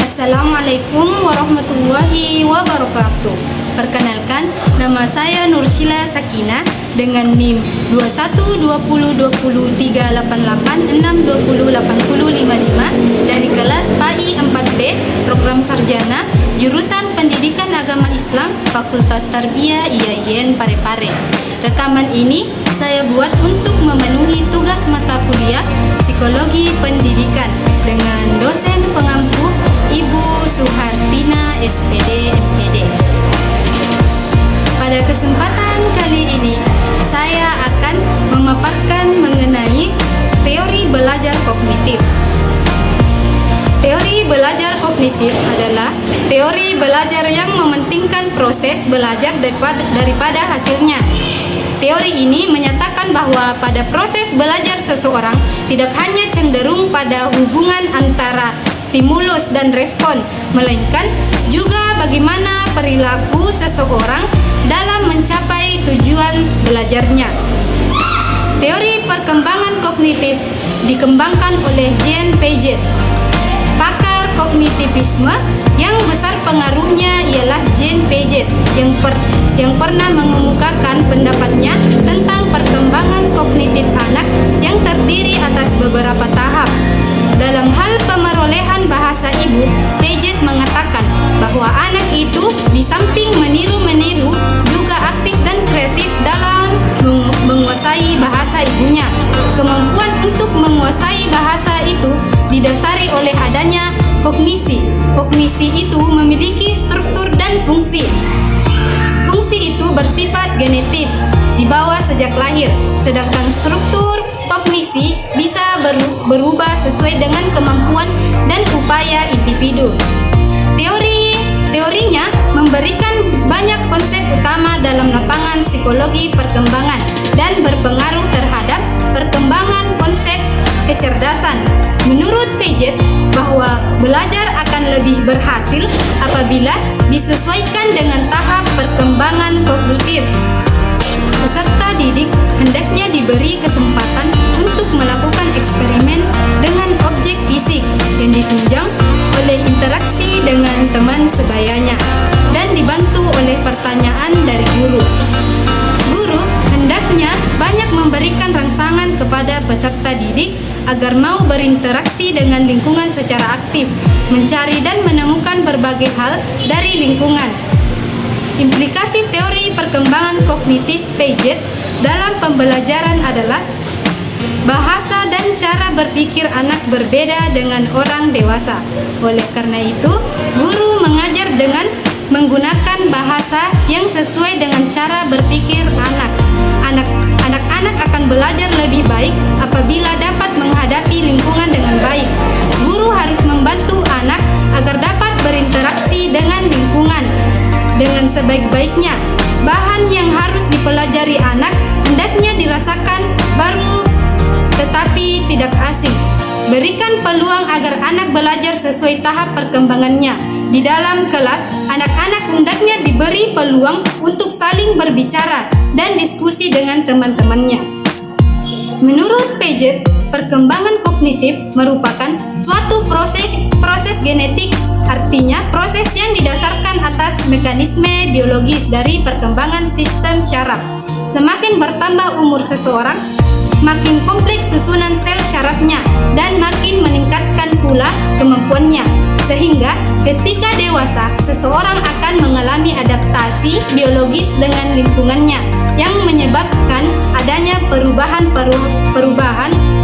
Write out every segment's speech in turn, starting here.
Assalamualaikum warahmatullahi wabarakatuh. Perkenalkan, nama saya Nursila Sakinah dengan NIM 2120203886208055 dari kelas PAI 4B Program Sarjana Jurusan Pendidikan Agama Islam Fakultas Tarbiyah IAIN Parepare. Rekaman ini saya buat untuk memenuhi tugas mata kuliah Psikologi Pendidikan dengan dosen pengampu Ibu Suhartina SPD MPD. Pada kesempatan kali ini saya akan memaparkan mengenai teori belajar kognitif. Teori belajar kognitif adalah teori belajar yang mementingkan proses belajar daripada hasilnya. Teori ini menyatakan bahwa pada proses belajar seseorang tidak hanya cenderung pada hubungan antara stimulus dan respon, melainkan juga bagaimana perilaku seseorang dalam mencapai tujuan belajarnya. Teori perkembangan kognitif dikembangkan oleh Jean Piaget, pakar kognitivisme yang besar pengaruhnya ialah Jean Piaget yang pernah mengemukakan pendapatnya tentang perkembangan kognitif anak yang terdiri atas beberapa tahap. Dalam hal pemerolehan bahasa ibu, Piaget mengatakan bahwa anak itu di samping meniru-meniru juga aktif dan kreatif dalam menguasai bahasa ibunya. Kemampuan untuk menguasai bahasa itu didasari oleh adanya kognisi. Kognisi itu memiliki struktur dan fungsi. Fungsi itu bersifat genetik, dibawa sejak lahir, sedangkan struktur kognisi bisa berubah sesuai dengan kemampuan dan upaya individu. Teorinya memberikan banyak konsep utama dalam lapangan psikologi perkembangan dan berpengaruh terhadap perkembangan konsep kecerdasan. Menurut Piaget, bahwa belajar akan lebih berhasil apabila disesuaikan dengan tahap perkembangan kognitif. Peserta didik hendaknya diberi kesempatan untuk melakukan eksperimen dengan objek fisik yang ditunjang oleh interaksi dengan teman sebayanya dan dibantu oleh pertanyaan dari guru. Guru hendaknya banyak memberikan rangsangan kepada peserta didik agar mau berinteraksi dengan lingkungan secara aktif, mencari dan menemukan berbagai hal dari lingkungan. Implikasi teori perkembangan kognitif Piaget dalam pembelajaran adalah bahasa dan cara berpikir anak berbeda dengan orang dewasa. Oleh karena itu, guru mengajar dengan menggunakan bahasa yang sesuai dengan cara berpikir anak. Anak-anak akan belajar lebih baik apabila dapat menghadapi lingkungan dengan baik. Guru harus membantu anak agar dapat berinteraksi dengan lingkungan dengan sebaik-baiknya. Bahan yang harus dipelajari anak hendaknya dirasakan baru tetapi tidak asing. Berikan peluang agar anak belajar sesuai tahap perkembangannya. Di dalam kelas, anak-anak hendaknya diberi peluang untuk saling berbicara dan diskusi dengan teman-temannya. Menurut Piaget, perkembangan kognitif merupakan suatu proses genetik, artinya proses yang didasarkan atas mekanisme biologis dari perkembangan sistem syaraf. Semakin bertambah umur seseorang, makin kompleks susunan sel syarafnya dan makin meningkatkan pula kemampuannya. Sehingga ketika dewasa, seseorang akan mengalami adaptasi biologis dengan lingkungannya yang menyebabkan adanya perubahan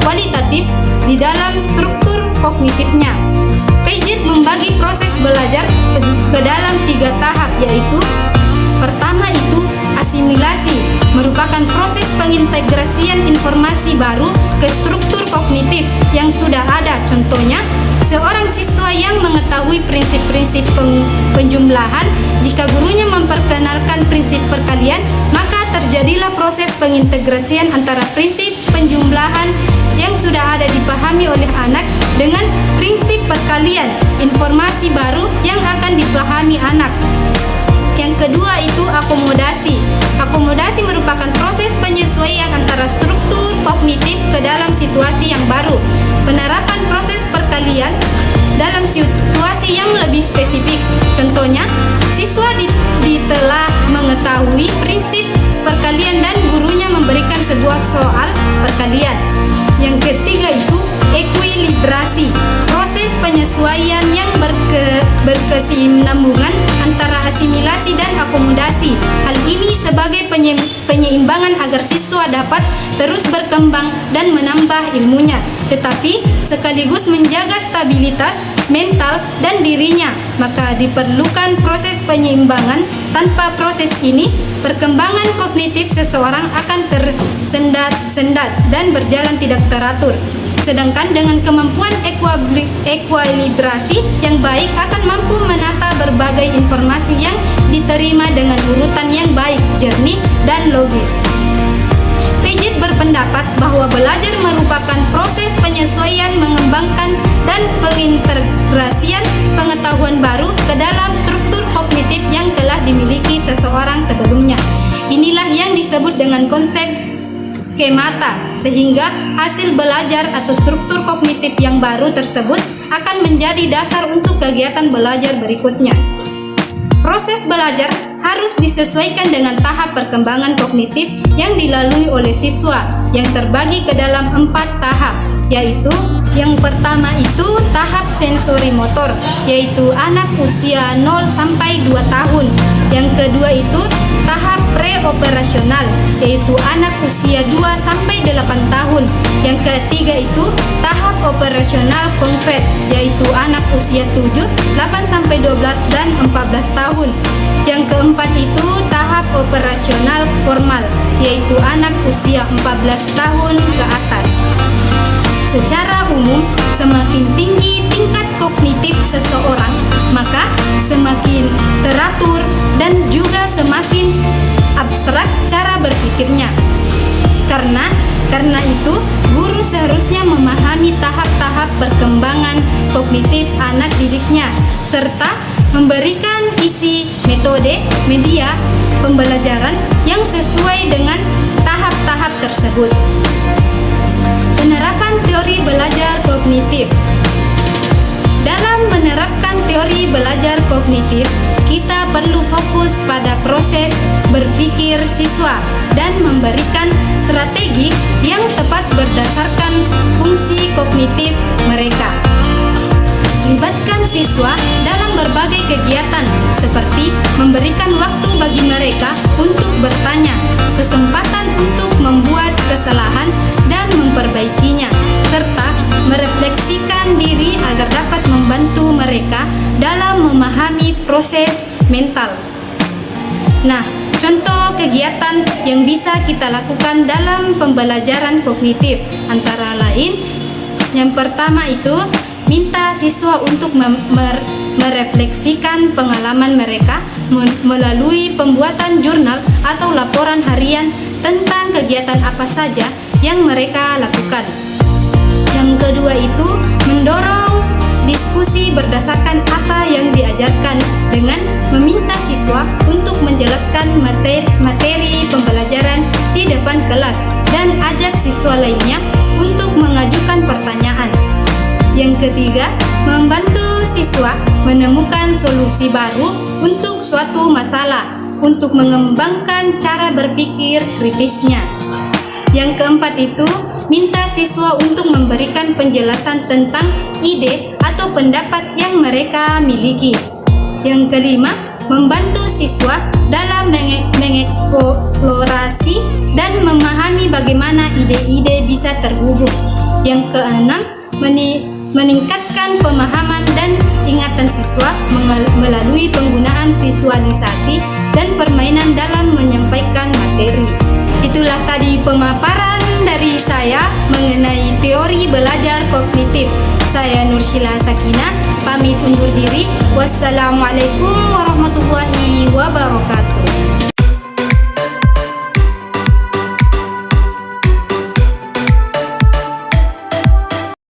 kualitatif di dalam struktur kognitifnya. Piaget membagi proses belajar ke dalam 3 tahap, yaitu pertama itu asimilasi, merupakan proses pengintegrasian informasi baru ke struktur kognitif yang sudah ada. Contohnya, seorang siswa yang mengetahui prinsip-prinsip penjumlahan, jika gurunya memperkenalkan prinsip perkalian, maka terjadilah proses pengintegrasian antara prinsip penjumlahan yang sudah ada dipahami oleh anak dengan prinsip perkalian, informasi baru yang akan dipahami anak. Yang kedua itu akomodasi. Akomodasi merupakan proses penyesuaian antara struktur kognitif ke dalam situasi situasi yang baru. Penerapan proses perkalian dalam situasi yang lebih spesifik. Contohnya, siswa telah mengetahui prinsip perkalian dan gurunya memberikan sebuah soal perkalian. Yang ketiga itu ekuilibrasi, proses penyesuaian yang berkesinambungan antara asimilasi dan akomodasi. Hal ini sebagai penyeimbangan agar siswa dapat terus berkembang dan menambah ilmunya, tetapi sekaligus menjaga stabilitas mental dan dirinya. Maka diperlukan proses penyeimbangan. Tanpa proses ini, perkembangan kognitif seseorang akan tersendat-sendat dan berjalan tidak teratur. Sedangkan dengan kemampuan ekuilibrasi yang baik akan mampu menata berbagai informasi yang diterima dengan urutan yang baik, jernih, dan logis. Paget berpendapat bahwa belajar merupakan proses penyesuaian, mengembangkan, dan pengintegrasian pengetahuan baru ke dalam struktur kognitif yang telah dimiliki seseorang sebelumnya. Inilah yang disebut dengan konsep skemata, sehingga hasil belajar atau struktur kognitif yang baru tersebut akan menjadi dasar untuk kegiatan belajar berikutnya. Proses belajar harus disesuaikan dengan tahap perkembangan kognitif yang dilalui oleh siswa yang terbagi ke dalam 4 tahap, yaitu yang pertama itu tahap sensori motor, yaitu anak usia 0 sampai 2 tahun. Yang kedua itu tahap preoperasional, yaitu anak usia 2 sampai 8 tahun. Yang ketiga itu tahap operasional konkret, yaitu anak usia 7, 8 sampai 12 dan 14 tahun. Yang keempat itu tahap operasional formal, yaitu anak usia 14 tahun ke atas. Secara umum, semakin tinggi tingkat kognitif seseorang, maka semakin teratur dan juga semakin abstrak cara berpikirnya. Karena itu, guru seharusnya memahami tahap-tahap perkembangan kognitif anak didiknya, serta memberikan isi metode, media, pembelajaran yang sesuai dengan tahap-tahap tersebut. Penerapan teori belajar kognitif. Dalam menerapkan teori belajar kognitif, kita perlu fokus pada proses berpikir siswa dan memberikan strategi yang tepat berdasarkan fungsi kognitif mereka. Libatkan siswa dalam berbagai kegiatan seperti memberikan waktu bagi mereka untuk bertanya, kesempatan untuk membuat kesalahan dan memperbaikinya, serta merefleksikan diri agar dapat membantu mereka dalam memahami proses mental. Nah, contoh kegiatan yang bisa kita lakukan dalam pembelajaran kognitif antara lain, yang pertama itu minta siswa untuk merefleksikan pengalaman mereka melalui pembuatan jurnal atau laporan harian tentang kegiatan apa saja yang mereka lakukan. Yang kedua itu mendorong diskusi berdasarkan apa yang diajarkan dengan meminta siswa untuk menjelaskan materi pembelajaran di depan kelas dan ajak siswa lainnya untuk mengajukan pertanyaan. Yang ketiga, membantu siswa menemukan solusi baru untuk suatu masalah untuk mengembangkan cara berpikir kritisnya. Yang keempat itu, minta siswa untuk memberikan penjelasan tentang ide atau pendapat yang mereka miliki. Yang kelima, membantu siswa dalam mengeksplorasi dan memahami bagaimana ide-ide bisa terhubung. Yang keenam, meningkatkan pemahaman dan ingatan siswa melalui penggunaan visualisasi dan permainan dalam menyampaikan materi. Itulah tadi pemaparan dari saya mengenai teori belajar kognitif. Saya Nursyila Sakinah, pamit undur diri. Wassalamualaikum warahmatullahi wabarakatuh.